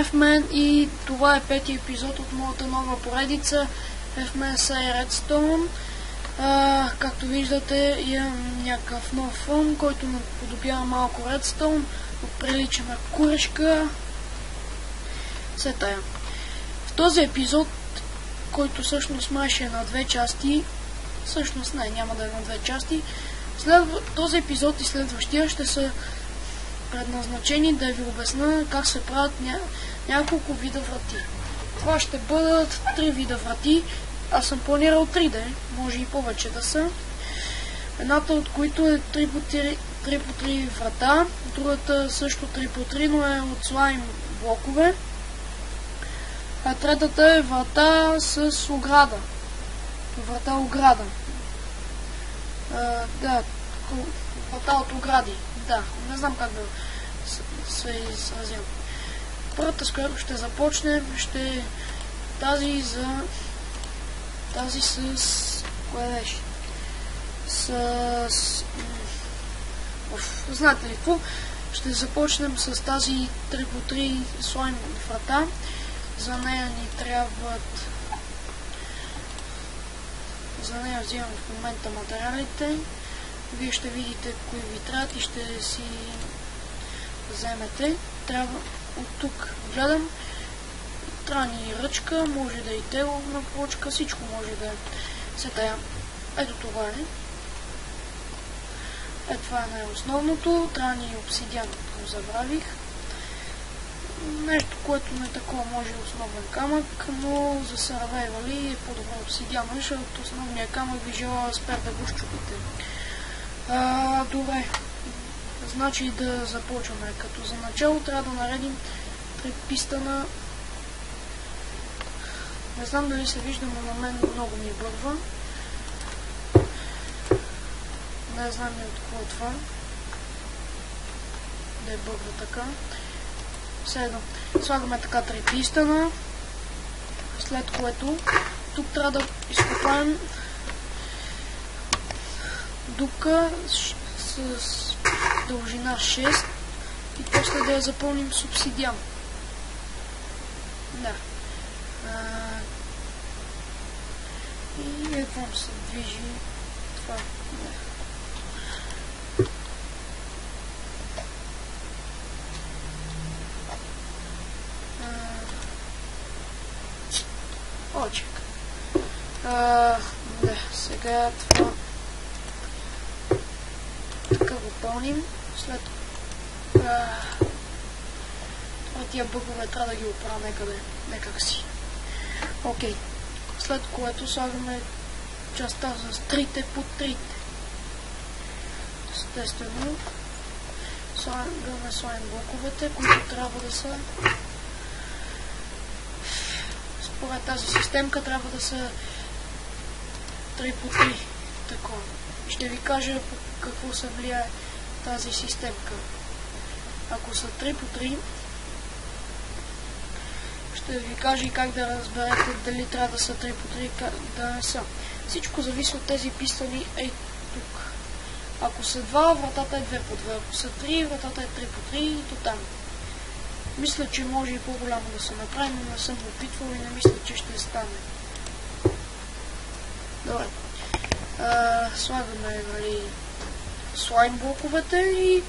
F-Man и това е пети епизод от моята нова поредица F-Man Say Redstone. Както виждате, имам някакъв нов фон, който ме подобява малко Redstone, прилича на курешка. Все тая. В този епизод, който всъщност май е на две части, всъщност няма да е на две части, този епизод и следващия ще са предназначени да ви обясня как се правят няколко вида врати. Това ще бъдат 3 вида врати. Аз съм планирал 3D, може и повече да са. Едната от които е 3x3 врата, другата също 3x3, но е от слайм блокове. А третата е врата с ограда. Врата ограда. Врата от огради. Да, не знам как да се изразя. Първата, с която ще започнем, ще е тази с... Кое беше? Знаете ли какво? Ще започнем с тази 3x3 слайм врата. За нея ни трябват... За нея взимам в момента материалите. Вие ще видите кои ви трябват и ще си вземете. Трябва от тук гледам. Трябва ни ръчка, може да и теловна плочка, всичко може да е. Сега, ето това е. Ето това е най-основното. Трябва ни обсидиан, го забравих. Нещо, което не такова, може и основен камък, но за сървайвали е по-добро обсидиан, защото основния камък ви желая да спер да го щупите. Добре. Значи да започваме. Като за начало трябва да наредим 3 пистана. Не знам дали се вижда, но на мен много ми бърва. Не знам и от какво е това. Да е бърва така. Следно. Слагаме така 3 пистана. След което тук трябва да изкопаем дупка с дължина 6 и после да я запълним с обсидиан. Да. И едвам се движи това. Да. Очек. Да, сега това така го пълним. След тия бъгове трябва да ги оправя некак си. Окей. След което слагаме частта с 3 по 3. Естествено слагаме слайм блоковете, които трябва да са според тази системка трябва да са 3 по 3. Такова. Ще ви кажа по какво се влияе тази системка. Ако са 3 по 3, ще ви кажа и как да разберете дали трябва да са 3 по 3 да не са. Всичко зависи от тези пистани тук. Ако са 2, вратата е 2 по 2. Ако са 3, вратата е 3 по 3 и до там. Мисля, че може и по-голямо да се направи, но не съм опитвал и не мисля, че ще стане. Добре. Слагаме слайм блоковете и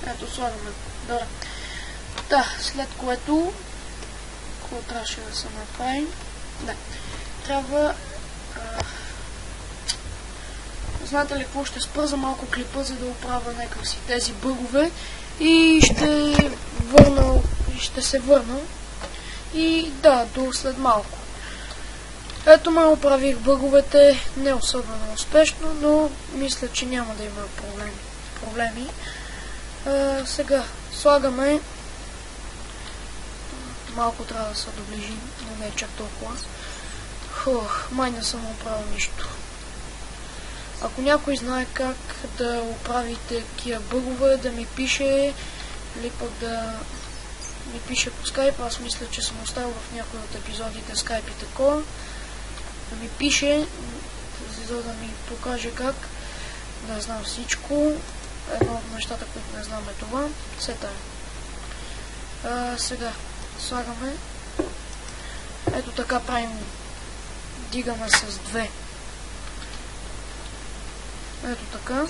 ето слагаме. Добре. Да, след което какво трябваше да се направи? Да. Трябва знаете ли какво? Ще спърза малко клипа, за да оправя някак си тези бъгове и ще се върна и да, до след малко. Ето ме оправих бъговете, не особено успешно, но мисля, че няма да има проблеми. Сега слагаме малко трябва да се доближим, но не е чак толкова. Май не съм оправил нищо. Ако някой знае как да оправите тия бъгове, да ми пише или пък да ми пише по скайп, аз мисля, че съм оставил в някои от епизодите скайп и такова. Да ми пише, за да ми покаже как да знам всичко. Едно от нещата, които не знам е това. Сета е. Сега слагаме. Ето така правим. Дигаме с 2. Ето така.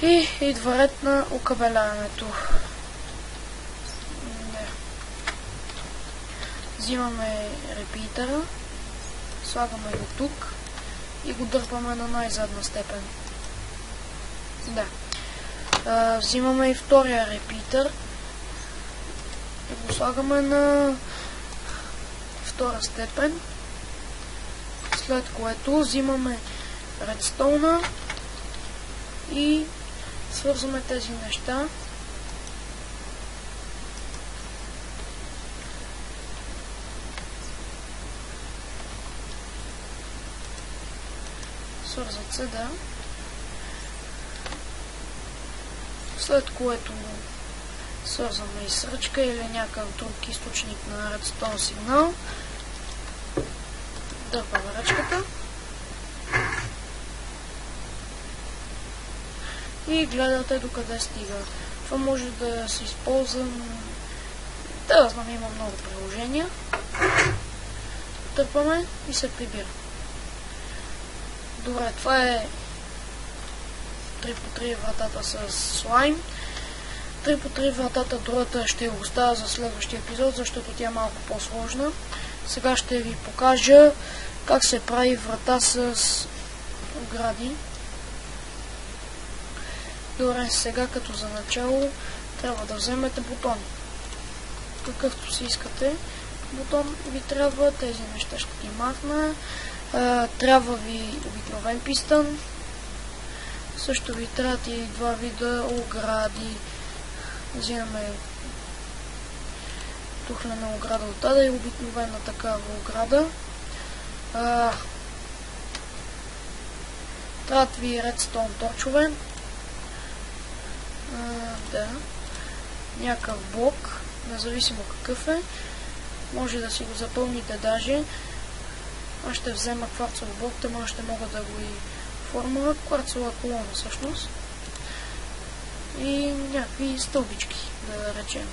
И идва ред на окабеляването. Взимаме репитъра, слагаме го тук и го дърпаме на най-задна степен. Да. Взимаме и втория репитър и го слагаме на втора степен, след което взимаме редстоуна и свързваме тези неща. Свързват се, да. След което свързваме и с ръчка или някакъв друг източник на редстоун сигнал. Дърпаме ръчката. И гледате докъде стига. Това може да се използва. Да, знам, има много приложения. Търпаме и се прибира. Добре, това е 3x3 вратата с слайм. 3x3 вратата, другата ще го оставя за следващия епизод, защото тя е малко по-сложна. Сега ще ви покажа как се прави врата с огради. Добре, сега като за начало трябва да вземете бутон. Какъвто си искате бутон ви трябва, тези неща ще ги махна. Трябва ви обикновен пистън. Също ви трябват и два вида огради. Взимаме тухлена ограда от тада и обикновена такава ограда. Трябват ви редстоун торчове. Да. Някакъв блок, независимо какъв е. Може да си го запълните даже. Аз ще взема кварцов блок, тъма ще мога да го и формула, кварцова колона всъщност. И някакви стълбички, да речем.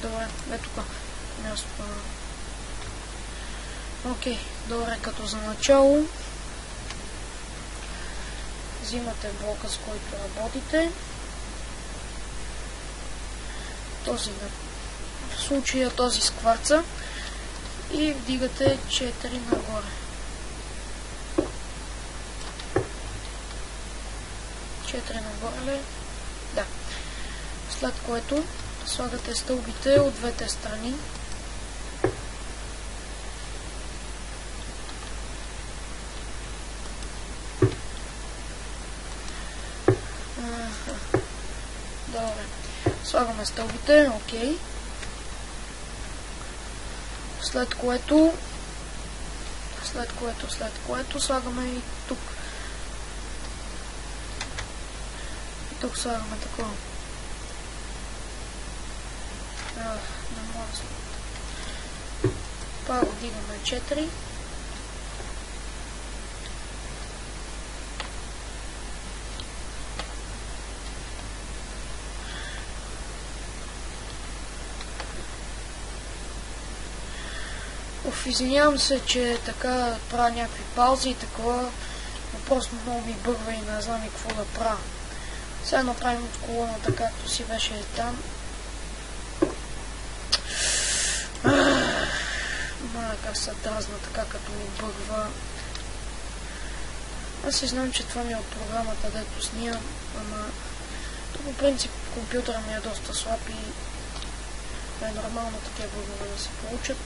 Добре, ето тук. Място. Окей, добре, като за начало взимате блока, с който работите. Този в случая този с кварца и вдигате 4 нагоре. 4 нагоре ли? Да. След което слагате стълбите от двете страни. Добре. Слагаме стълбите, окей. След което слагаме и тук. И тук слагаме такова. Не може. Това го дигаме 4. Извинявам се, че така правя някакви паузи и такова, но просто много ми бърва и не знам и какво да правя. Сега направим от колоната, както си беше там. Маля, как се дразна така, като ми бърва. Аз си знам, че това ми е от програмата, дето снимам, ама по принцип компютъра ми е доста слаб и е нормално такива бъгове да се получат.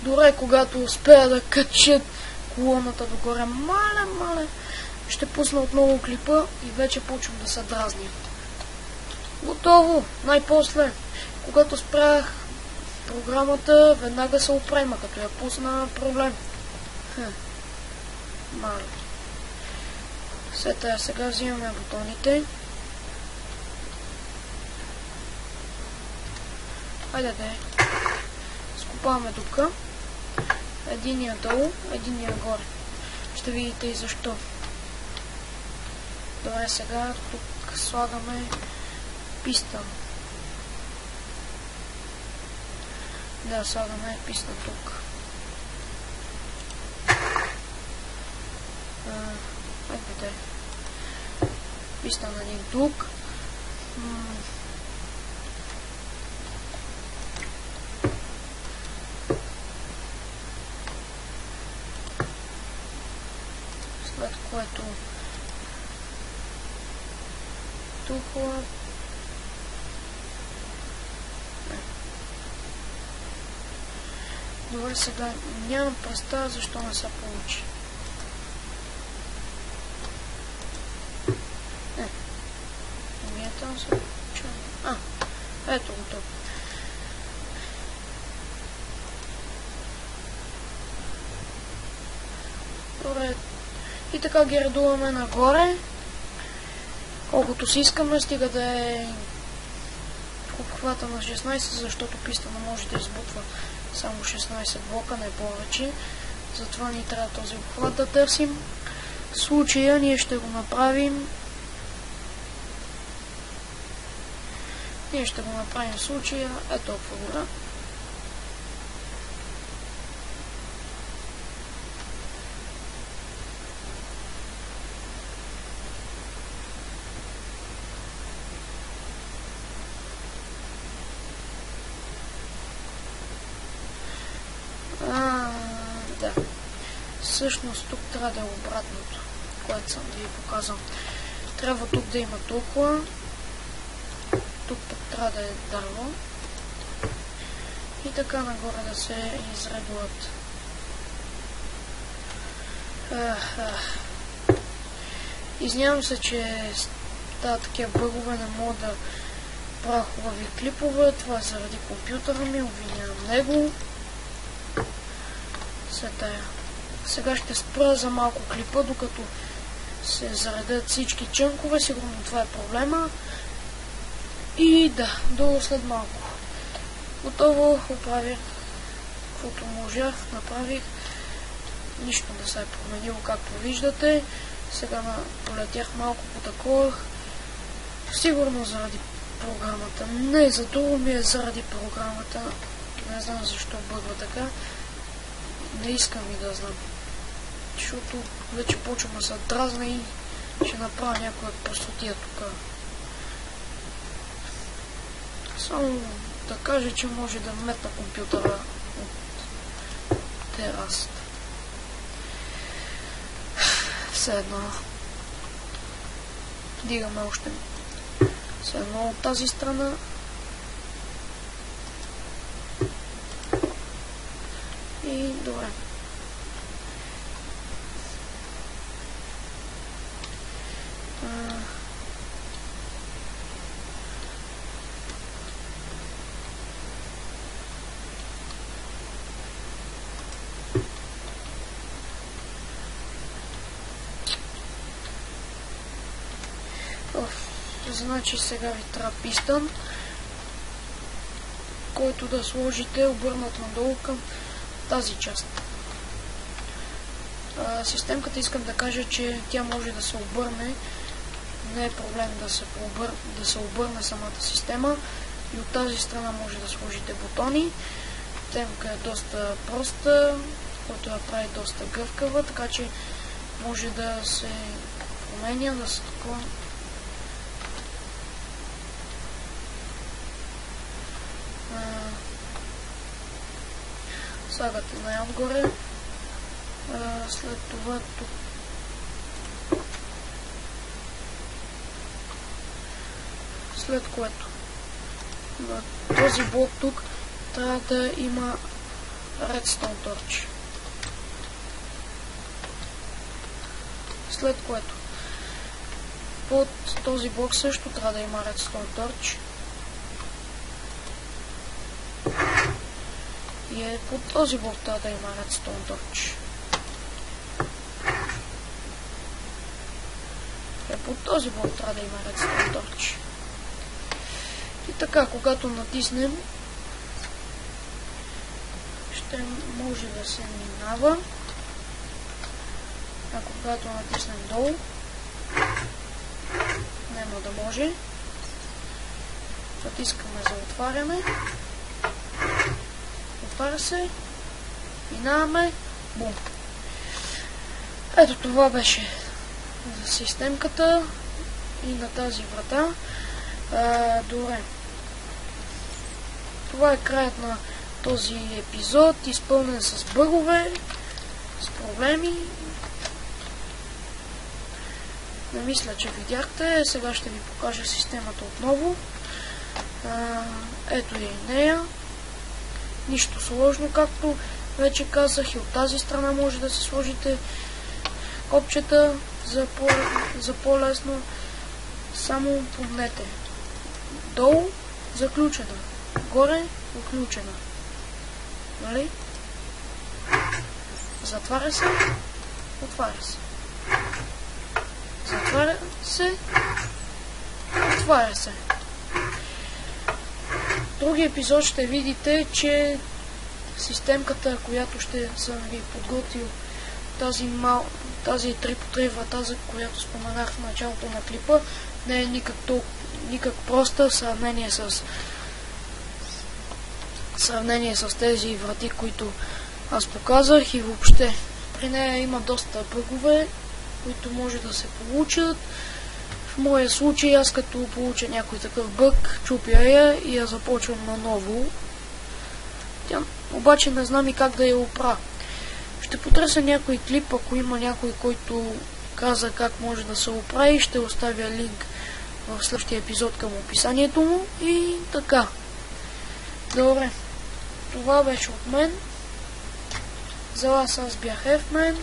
Добре, когато успея да качат колоната догоре, мале, ще пусна отново клипа и вече почвам да се дразня. Готово! Най-после, когато спрях програмата веднага се опрема, като я пусна проблем. Мале. Сега взимаме бутоните. Хайде да скопаваме дупка. Единия долу, единия горе. Ще видите и защо. Добре, сега тук слагаме пистон. Да, слагаме пистон тук. Айде. Пистон един тук. След което тук добре, сега нямам представа защо не се получи. Там се получава. Ето го тук. Добре. И така ги редуваме нагоре. Колкото си искаме, стига да е в обхвата на 16, защото пистона може да избутва само 16 блока, не повече. Затова ни трябва този обхват да търсим. В случая ние ще го направим. В случая е толкова гора. Да. Всъщност тук трябва да е обратното, което съм да ви показвам. Трябва тук да има толкова. Тук пък трябва да е дърво. И така нагоре да се изредуват. Изнявам се, че стават такива бъгове, не мога да правя хубави клипове. Това е заради компютъра ми, обвинявам него. Сега ще спра за малко клипа, докато се заредят всички чънкове. Сигурно това е проблема. И да, до след малко. Готово, оправих каквото можах, направих. Нищо не се е променило, както виждате. Сега полетях малко, потъкувах. Сигурно заради програмата. Не, за друго ми е заради програмата. Не знам защо бъдва така. Не искам и да знам. Защото вече почвам да се дразна и ще направя някоя простотия тук. Само да кажа, че може да метна компютъра от терасата. Все едно. Дигаме още. Все едно от тази страна. И добре. Значи сега ви трябва пистон, който да сложите обърнат надолу към тази част. Системката искам да кажа, че тя може да се обърне. Не е проблем да се обърне самата система. И от тази страна може да сложите бутони. Системка е доста проста, който я прави доста гъвкава, така че може да се променя, да се такова. Слагате най-отгоре, след това тук. След което на този блок тук трябва да има Redstone Torch. След което под този блок също трябва да има Redstone Torch. И под този блок трябва да има Redstone Torch. Под този блок трябва да има Redstone Torch. И така, когато натиснем, ще може да се минава. А когато натиснем долу, няма да може. Натискаме за отваряне. Отваря се. Минаваме. Бум. Ето това беше за системката и на тази врата. Добре. Това е краят на този епизод, изпълнен с бъгове, с проблеми. Не мисля, че видяхте. Сега ще ви покажа системата отново. Ето и нея. Нищо сложно, както вече казах, и от тази страна може да се сложите копчета за по-лесно. Само помнете. Долу заключена, горе отключена. Нали? Затваря се, отваря се. Затваря се, отваря се. В други епизод ще видите, че системката, която ще съм ви подготвил, тази 3x3 врата, за която споменах в началото на клипа, не е никак проста в сравнение с тези врати, които аз показах, и въобще при нея има доста бъгове, които може да се получат. В моя случай, аз като получа някой такъв бъг, чупя я и я започвам наново. Обаче не знам и как да я оправя. Ще потърся някой клип, ако има някой, който каза как може да се оправи, ще оставя линк в следващия епизод към описанието му и така. Добре, това беше от мен. За вас аз бях Ефмен.